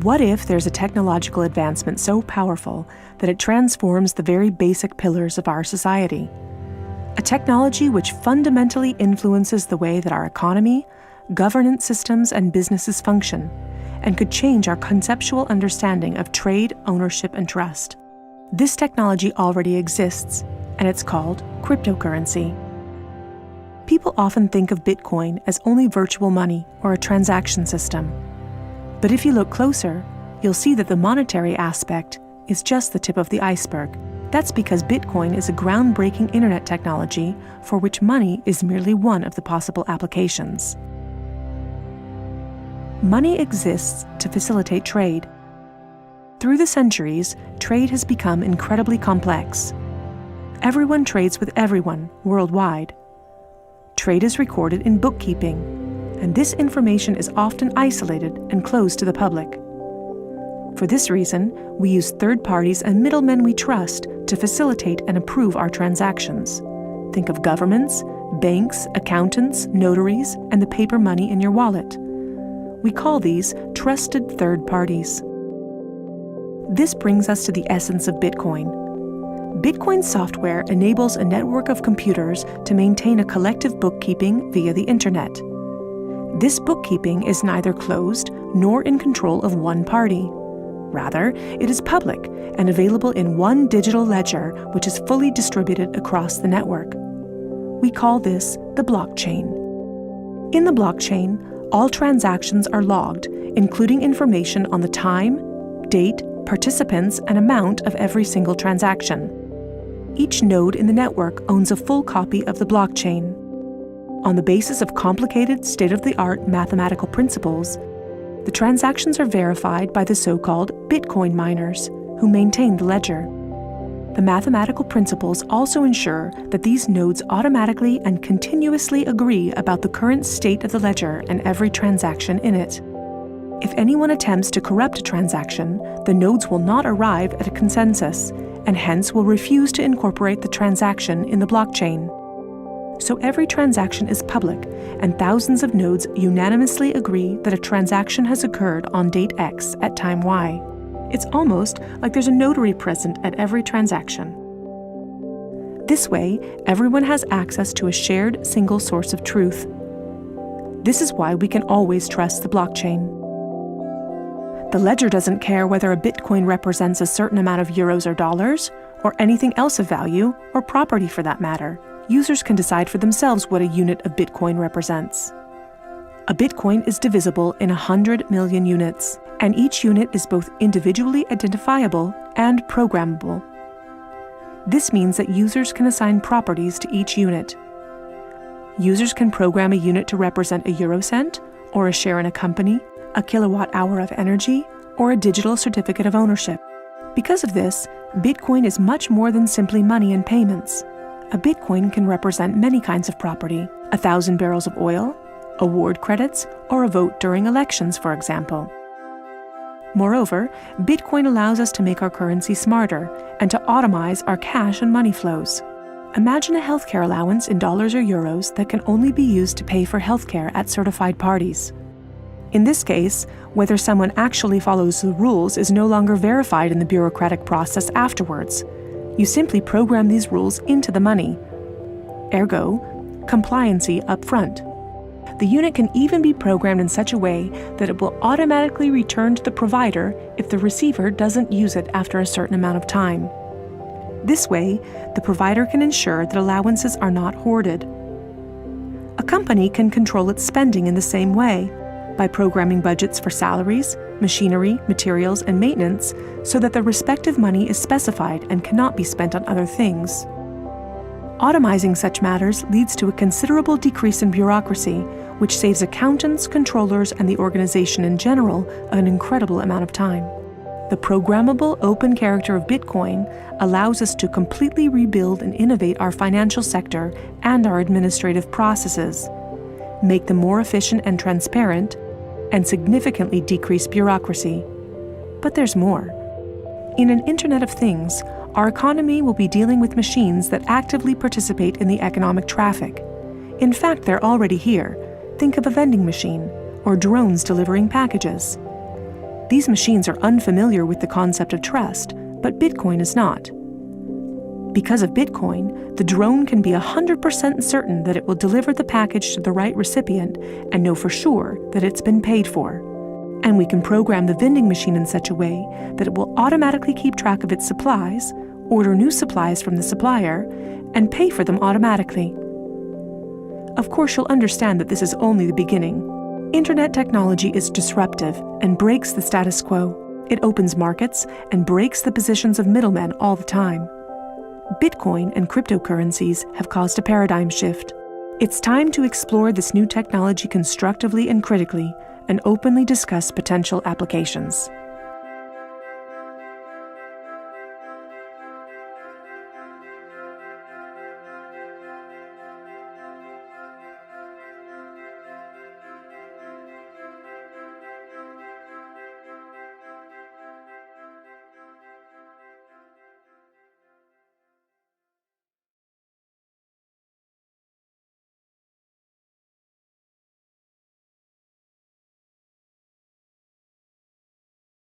What if there's a technological advancement so powerful that it transforms the very basic pillars of our society? A technology which fundamentally influences the way that our economy, governance systems, and businesses function, and could change our conceptual understanding of trade, ownership, and trust. This technology already exists, and it's called cryptocurrency. People often think of Bitcoin as only virtual money or a transaction system. But if you look closer, you'll see that the monetary aspect is just the tip of the iceberg. That's because Bitcoin is a groundbreaking internet technology for which money is merely one of the possible applications. Money exists to facilitate trade. Through the centuries, trade has become incredibly complex. Everyone trades with everyone worldwide. Trade is recorded in bookkeeping, and this information is often isolated and closed to the public. For this reason, we use third parties and middlemen we trust to facilitate and approve our transactions. Think of governments, banks, accountants, notaries, and the paper money in your wallet. We call these trusted third parties. This brings us to the essence of Bitcoin. Bitcoin software enables a network of computers to maintain a collective bookkeeping via the internet. This bookkeeping is neither closed nor in control of one party. Rather, it is public and available in one digital ledger which is fully distributed across the network. We call this the blockchain. In the blockchain, all transactions are logged, including information on the time, date, participants, and amount of every single transaction. Each node in the network owns a full copy of the blockchain. On the basis of complicated, state-of-the-art mathematical principles, the transactions are verified by the so-called Bitcoin miners, who maintain the ledger. The mathematical principles also ensure that these nodes automatically and continuously agree about the current state of the ledger and every transaction in it. If anyone attempts to corrupt a transaction, the nodes will not arrive at a consensus, and hence will refuse to incorporate the transaction in the blockchain. So every transaction is public, and thousands of nodes unanimously agree that a transaction has occurred on date X at time Y. It's almost like there's a notary present at every transaction. This way, everyone has access to a shared single source of truth. This is why we can always trust the blockchain. The ledger doesn't care whether a Bitcoin represents a certain amount of euros or dollars, or anything else of value, or property for that matter. Users can decide for themselves what a unit of Bitcoin represents. A Bitcoin is divisible in 100 million units, and each unit is both individually identifiable and programmable. This means that users can assign properties to each unit. Users can program a unit to represent a eurocent, or a share in a company, a kilowatt-hour of energy, or a digital certificate of ownership. Because of this, Bitcoin is much more than simply money and payments. A Bitcoin can represent many kinds of property: 1,000 barrels of oil, award credits, or a vote during elections, for example. Moreover, Bitcoin allows us to make our currency smarter and to automize our cash and money flows. Imagine a healthcare allowance in dollars or euros that can only be used to pay for healthcare at certified parties. In this case, whether someone actually follows the rules is no longer verified in the bureaucratic process afterwards. You simply program these rules into the money. Ergo, compliancy up front. The unit can even be programmed in such a way that it will automatically return to the provider if the receiver doesn't use it after a certain amount of time. This way, the provider can ensure that allowances are not hoarded. A company can control its spending in the same way, by programming budgets for salaries, machinery, materials, and maintenance so that the respective money is specified and cannot be spent on other things. Automizing such matters leads to a considerable decrease in bureaucracy, which saves accountants, controllers, and the organization in general an incredible amount of time. The programmable open character of Bitcoin allows us to completely rebuild and innovate our financial sector and our administrative processes, make them more efficient and transparent, and significantly decrease bureaucracy. But there's more. In an Internet of Things, our economy will be dealing with machines that actively participate in the economic traffic. In fact, they're already here. Think of a vending machine, or drones delivering packages. These machines are unfamiliar with the concept of trust, but Bitcoin is not. Because of Bitcoin, the drone can be 100% certain that it will deliver the package to the right recipient and know for sure that it's been paid for. And we can program the vending machine in such a way that it will automatically keep track of its supplies, order new supplies from the supplier, and pay for them automatically. Of course, you'll understand that this is only the beginning. Internet technology is disruptive and breaks the status quo. It opens markets and breaks the positions of middlemen all the time. Bitcoin and cryptocurrencies have caused a paradigm shift. It's time to explore this new technology constructively and critically, and openly discuss potential applications.